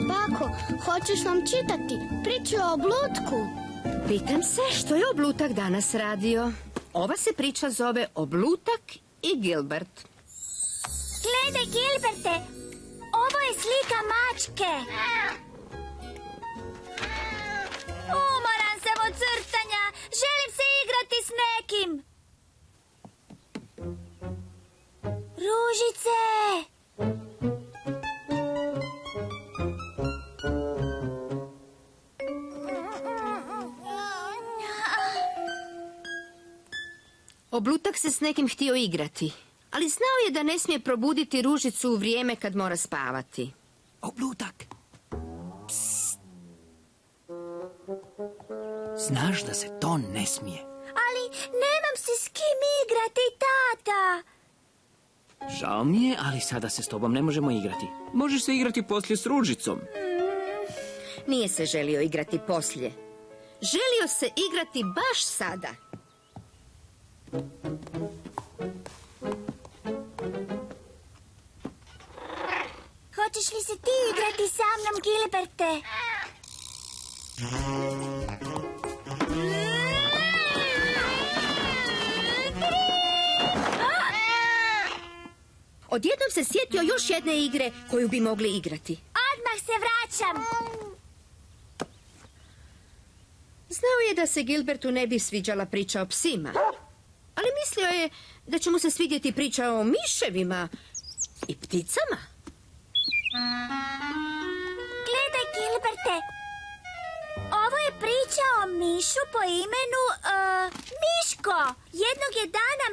Bako, hoćeš nam čitati priču o Oblutku? Pitam se što je Oblutak danas radio. Ova se priča zove Oblutak i Gilbert. Gledaj, Gilberte, ovo je slika mačke. Umoran sam od crtanja. Želim se igrati s nekim. Ružice! Oblutak se s nekim htio igrati, ali znao je da ne smije probuditi Ružicu u vrijeme kad mora spavati. Oblutak! Psst. Znaš da se to ne smije. Ali nemam se s kim igrati, tata. Žao mi je, ali sada se s tobom ne možemo igrati. Možeš se igrati poslije s Ružicom. Nije se želio igrati poslije. Želio se igrati baš sada. Hoćeš li se ti igrati sa mnom, Gilberte? Odjednom se sjetio još jedne igre koju bi mogli igrati. Odmah se vraćam. Znao je da se Gilbertu ne bi sviđala priča o psima, ali mislio je da će mu se svidjeti priča o miševima i pticama. Gledaj, Gilberte, ovo je priča o mišu po imenu Miško. Jednog je dana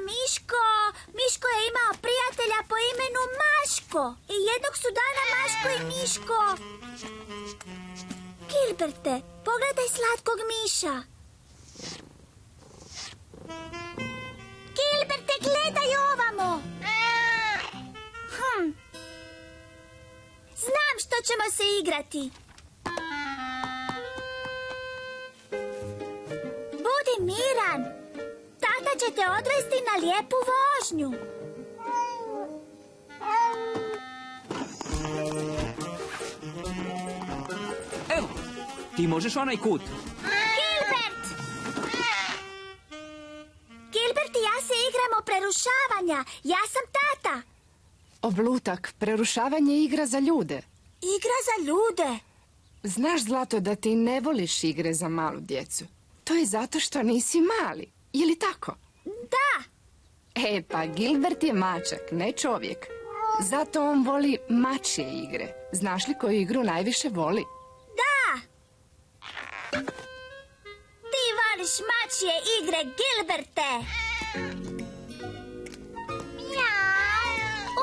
Miško je imao prijatelja po imenu Maško. I jednog su dana Maško i Miško. Gilberte, pogledaj slatkog miša. Gilberte, gledaj ovamo. Znam što ćemo se igrati. Budi miran. Tata će te odvesti na lijepu vožnju. Evo, ti možeš onaj kut. Gilbert! Gilbert i ja se igramo prerušavanja. Ja sam tata. Oblutak, prerušavanje je igra za ljude. Igra za ljude? Znaš, Zlato, da ti ne voliš igre za malu djecu. To je zato što nisi mali. Je li tako? Da. Pa Gilbert je mačak, ne čovjek. Zato on voli mačje igre. Znaš li koju igru najviše voli? Da. Ti voliš mačje igre, Gilberte.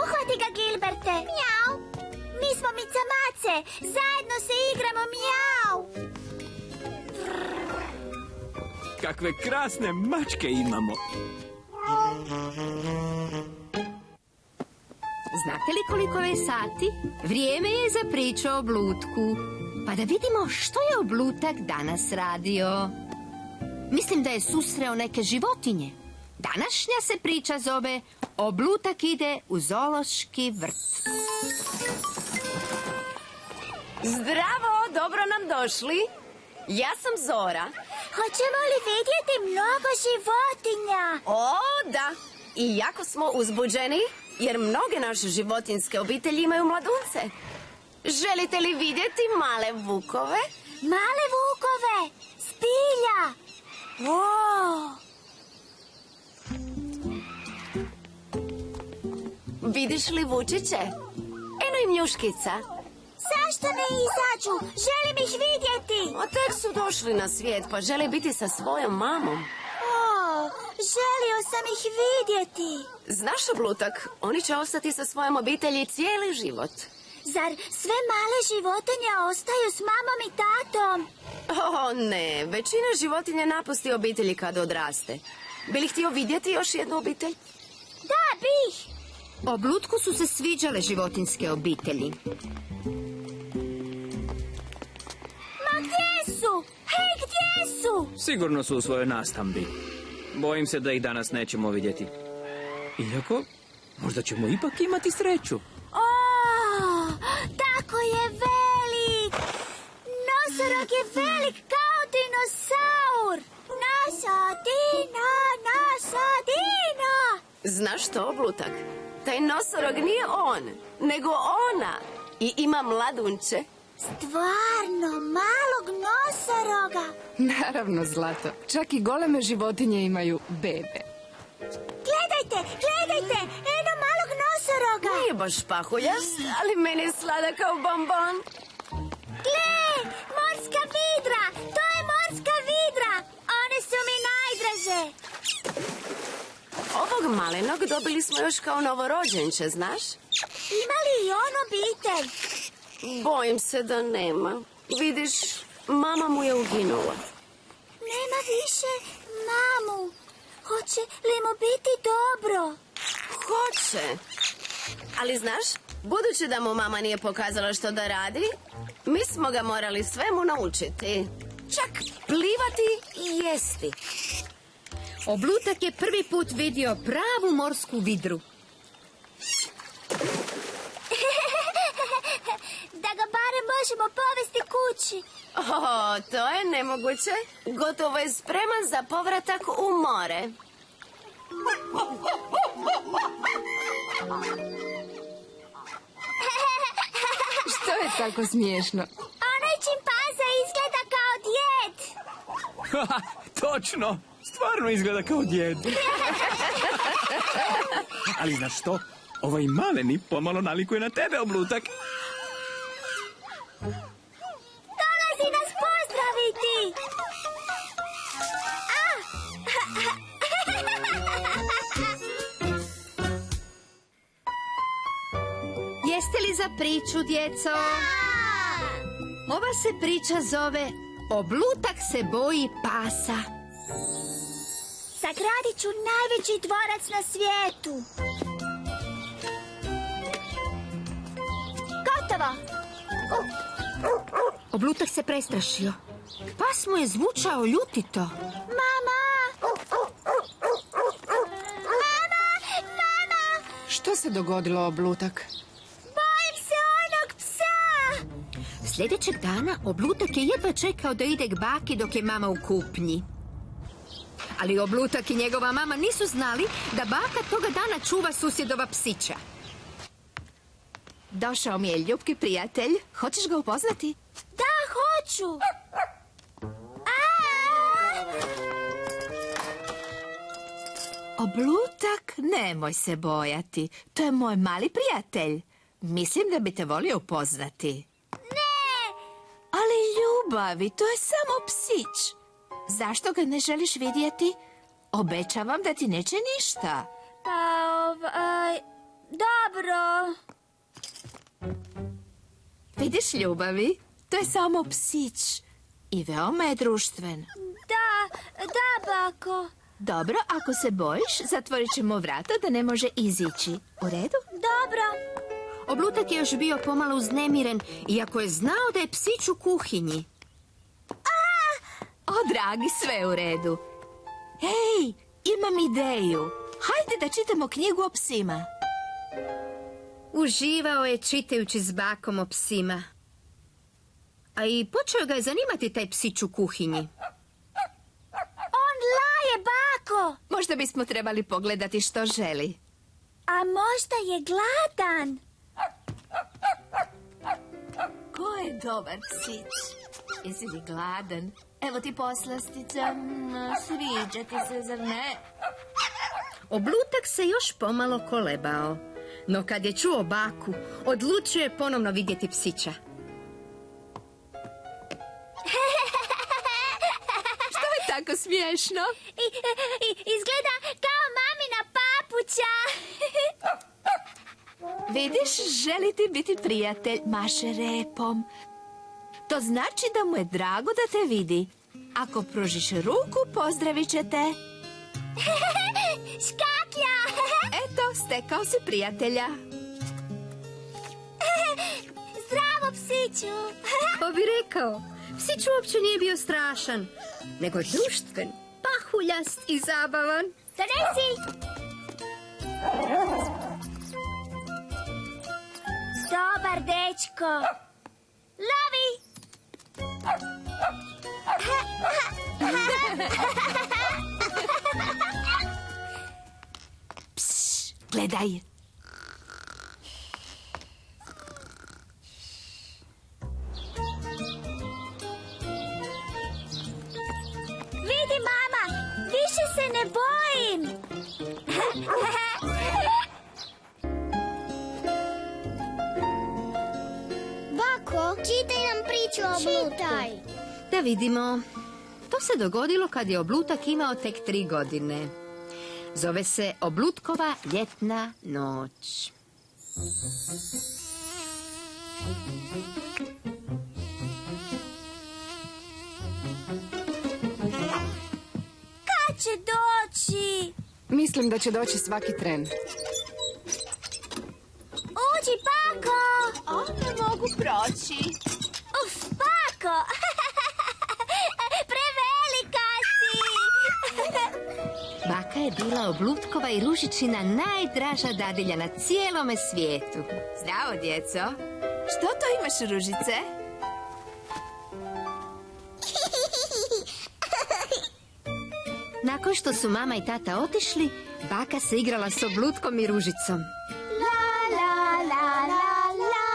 Uhvati ga, Gilberte. Mjau. Mi smo micamace. Zajedno se igramo, mjau. Kakve krasne mačke imamo. Znate li koliko je sati? Vrijeme je za priču o Oblutku. Pa da vidimo što je Oblutak danas radio. Mislim da je susreo neke životinje. Današnja se priča zove Oblutak ide u zoološki vrt. Zdravo, dobro nam došli. Ja sam Zora. Hoćemo li vidjeti mnogo životinja? O, da. I jako smo uzbuđeni, jer mnoge naše životinjske obitelji imaju mladunce. Želite li vidjeti male vukove? Male vukove! Spilja! O! Vidiš li vučiće? Eno i mljuškica. Zašto ne izađu? Želim ih vidjeti! A tek su došli na svijet, pa žele biti sa svojom mamom. O, želio sam ih vidjeti. Znaš, Oblutak, oni će ostati sa svojom obitelji cijeli život. Zar sve male životinje ostaju s mamom i tatom? O, ne, većina životinja napusti obitelji kada odraste. Bi li htio vidjeti još jednu obitelj? Da, bih. Oblutku su se sviđale životinjske obitelji. Ma gdje su? Hej, gdje su? Sigurno su u svojoj nastambi. Bojim se da ih danas nećemo vidjeti. Iako, Možda ćemo ipak imati sreću. O, tako je velik. Nosorog je velik kao dinosaur. Nosodino, nosodino. Znaš što, Oblutak? Taj nosorog nije on, nego ona. I ima mladunče. Stvarno, malog nosoroga. Naravno, Zlato. Čak i goleme životinje imaju bebe. Gledajte, gledajte, eno malog nosoroga. Nije baš pahuljast, ali meni je sladak kao bonbon. Gle, morska vidra, to je morska vidra. One su mi najdraže. Ovog malenog dobili smo još kao novorođenče, znaš? Ima li i on obitelj? Bojim se da nema. Vidiš, mama mu je uginula. Nema više mamu. Hoće li mu biti dobro? Hoće. Ali znaš, budući da mu mama nije pokazala što da radi, mi smo ga morali svemu naučiti. Čak plivati i jesti. Oblutak je prvi put vidio pravu morsku vidru. Da ga barem možemo povesti kući. O, to je nemoguće. Gotovo je spreman za povratak u more. Što je tako smiješno? Onaj čimpanza izgleda kao djed. Točno! Stvarno izgleda kao djed. Ali znaš što? Ovaj maleni pomalo nalikuje na tebe, Oblutak. Dolazi nas pozdraviti. Jeste li za priču, djeco? Ova se priča zove Oblutak se boji pasa. Sagradit ću najveći dvorac na svijetu. Gotovo. Oblutak se prestrašio. Pas mu je zvučao ljutito. Mama! Što se dogodilo, Oblutak? Bojim se onog psa! Sljedećeg dana Oblutak je jedva čekao da ide k baki dok je mama u kupnji. Ali Oblutak i njegova mama nisu znali da baka toga dana čuva susjedova psića. Došao mi je ljubki prijatelj. Hoćeš ga upoznati? Da, hoću! Oblutak, nemoj se bojati. To je moj mali prijatelj. Mislim da bi te volio upoznati. Ne! Ali ljubavi, to je samo psić. Zašto ga ne želiš vidjeti? Obećavam da ti neće ništa. Pa, dobro. Vidiš, ljubavi, to je samo psić. I veoma je društven. Da, bako. Dobro, ako se bojiš, zatvorit ćemo vrata da ne može izići. U redu? Dobro. Oblutak je još bio pomalo uznemiren, iako je znao da je psić u kuhinji. O, dragi, sve u redu. Hej, imam ideju. Hajde da čitamo knjigu o psima. Uživao je čitajući s bakom o psima. A i počeo ga je zanimati taj psić u kuhinji. On laje, bako. Možda bismo trebali pogledati što želi. A možda je gladan. Ko je dobar psić? Jesi li gladan? Evo ti poslastica. Sviđa ti se, zar ne? Oblutak se još pomalo kolebao. No kad je čuo baku, odlučio je ponovno vidjeti psića. Što je tako smiješno? Izgleda kao mamina papuća. Vidiš, želi ti biti prijatelj, maše repom. To znači da mu je drago da te vidi. Ako pružiš ruku, pozdravit će te. Škaklja. Eto, stekao si prijatelja. Zdravo, psiću. Ko bi rekao, psić uopće nije bio strašan, nego društven, pahuljast i zabavan. Donesi. mačko. Lovi! Gledaj. Vidi, mama, više se ne bojim. Bako, čitaj nam priču o Blutaj. Da vidimo. To se dogodilo kad je Oblutak imao tek 3 godine. Zove se Oblutkova ljetna noć. Kad će doći? Mislim da će doći svaki tren. Uđi, Bako! Ne mogu proći. Uf, Bako! Prevelika si! Baka je bila Oblutkova i Ružičina najdraža dadilja na cijelome svijetu. Zdravo, djeco. Što to imaš, Ružice? Nakon što su mama i tata otišli, baka se igrala s Oblutkom i Ružicom. La, la, la, la, la,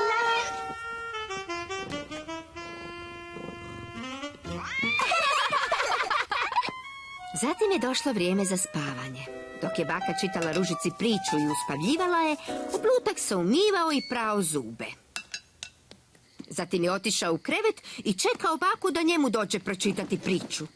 la. Zatim je došlo vrijeme za spavanje. Dok je baka čitala Ružici priču i uspavljivala je, Oblutak se umivao i prao zube. Zatim je otišao u krevet i čekao baku da njemu dođe pročitati priču.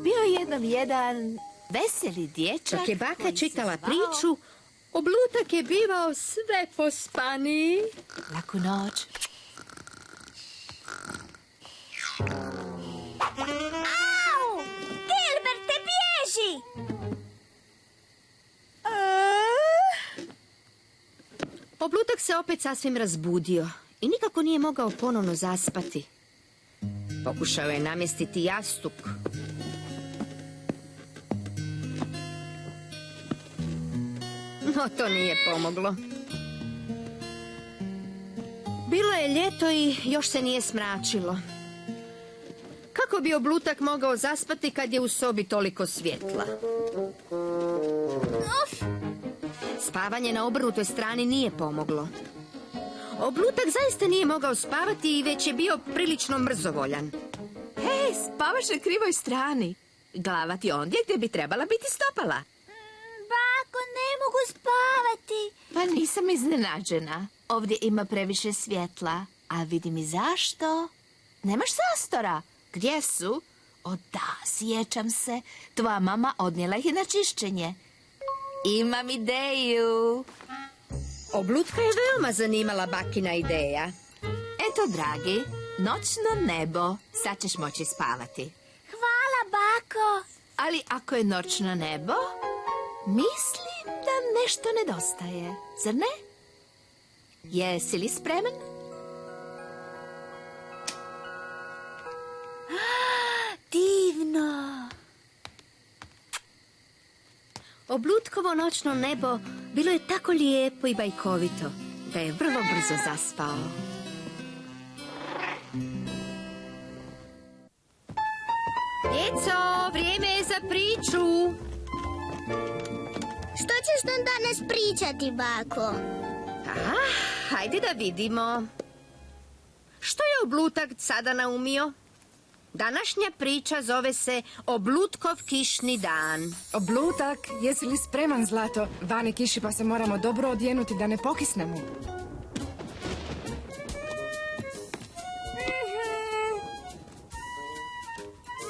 Bio je jednom jedan veseli dječak. Dok je baka koji se čitala zvao- priču, Oblutak je bivao sve pospaniji. Laku noć. Au! Gilberte, bježi! Oblutak se opet sasvim razbudio i nikako nije mogao ponovno zaspati. Pokušao je namjestiti jastuk. No, to nije pomoglo. Bilo je ljeto i još se nije smračilo. Kako bi Oblutak mogao zaspati kad je u sobi toliko svjetla? Spavanje na obrnutoj strani nije pomoglo. Oblutak zaista nije mogao spavati i već je bio prilično mrzovoljan. Hej, spavaš na krivoj strani. Glava ti ondje gdje bi trebala biti stopala. Bako, ne mogu spavati. Pa nisam iznenađena. Ovdje ima previše svjetla. A vidim i zašto. Nemaš zastora. Gdje su? O da, sjećam se. Tvoja mama odnijela ih na čišćenje. Imam ideju. Oblutka je veoma zanimala bakina ideja. Eto, dragi, noćno nebo. Sad ćeš moći spavati. Hvala, Bako. Ali ako je noćno nebo, mislim da nešto nedostaje. Zar ne? Jesi li spreman? Divno. Oblutkovo noćno nebo bilo je tako lijepo i bajkovito da je vrlo brzo zaspao. Djeco, vrijeme je za priču. Što ćeš nam danas pričati, Bako? Aha, hajde da vidimo. Što je Oblutak sada naumio? Današnja priča zove se Oblutkov kišni dan. Oblutak, jesi li spreman, zlato? Vani kiši pa se moramo dobro odjenuti da ne pokisnemo.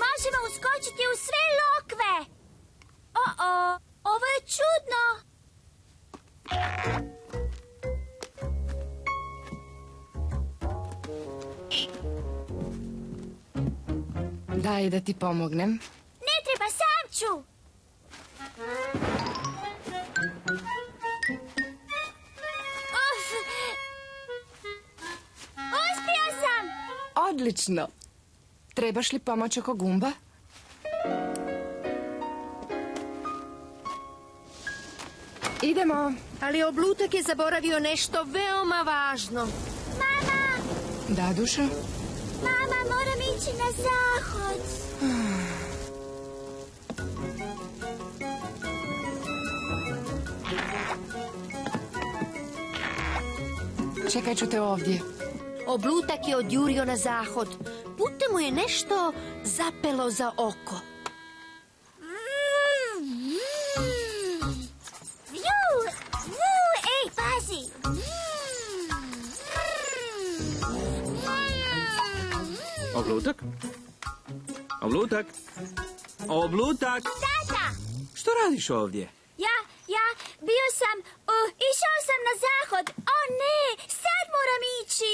Možemo uskočiti u sve lokve. O, ovo je čudno. Daj da ti pomognem. Ne treba, sam ću. Uf. Uspio sam. Odlično. Trebaš li pomoć oko gumba? Idemo. Ali oblutak je zaboravio nešto veoma važno. Mama, Da, dušo? mama, moram ići na zahod. Čekat ću te ovdje. Oblutak je odjurio na zahod. Putem mu je nešto zapelo za oko. Vju, vju, ej, pazi. Oblutak? Oblutak? Oblutak? Tata, Što radiš ovdje? ja, bio sam, išao sam na zahod. O ne, sad moram ići.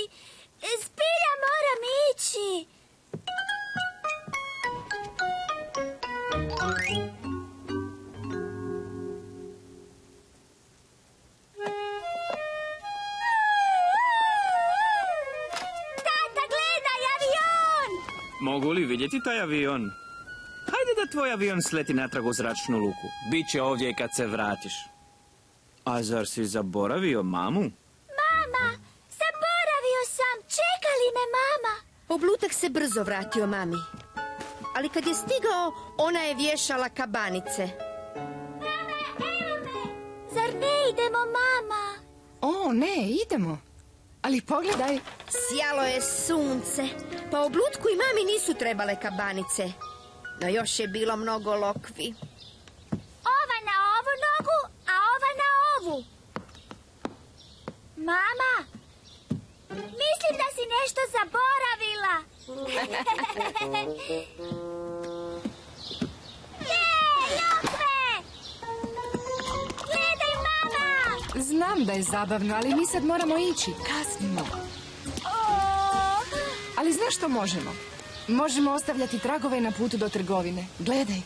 Zbilja moram ići. Tata, gledaj, avion! Mogu li vidjeti taj avion? Hajde da tvoj avion sleti natrag u zračnu luku. Biće ovdje i kad se vratiš. A zar si zaboravio mamu? Mama, zaboravio sam, čeka li me mama? Oblutak se brzo vratio mami. Ali kad je stigao, ona je vješala kabanice. Zar ne idemo, mama? O, ne, idemo. Ali pogledaj. Sjalo je sunce, pa oblutku i mami nisu trebale kabanice. No još je bilo mnogo lokvi. Ova na ovu nogu, a ova na ovu. Mama, mislim da si nešto zaboravila. Je, lokve! Gledaj, mama! Znam da je zabavno, ali mi sad moramo ići. Kasnimo. O, Ali znaš što možemo? Možemo ostavljati tragove na putu do trgovine. Gledaj.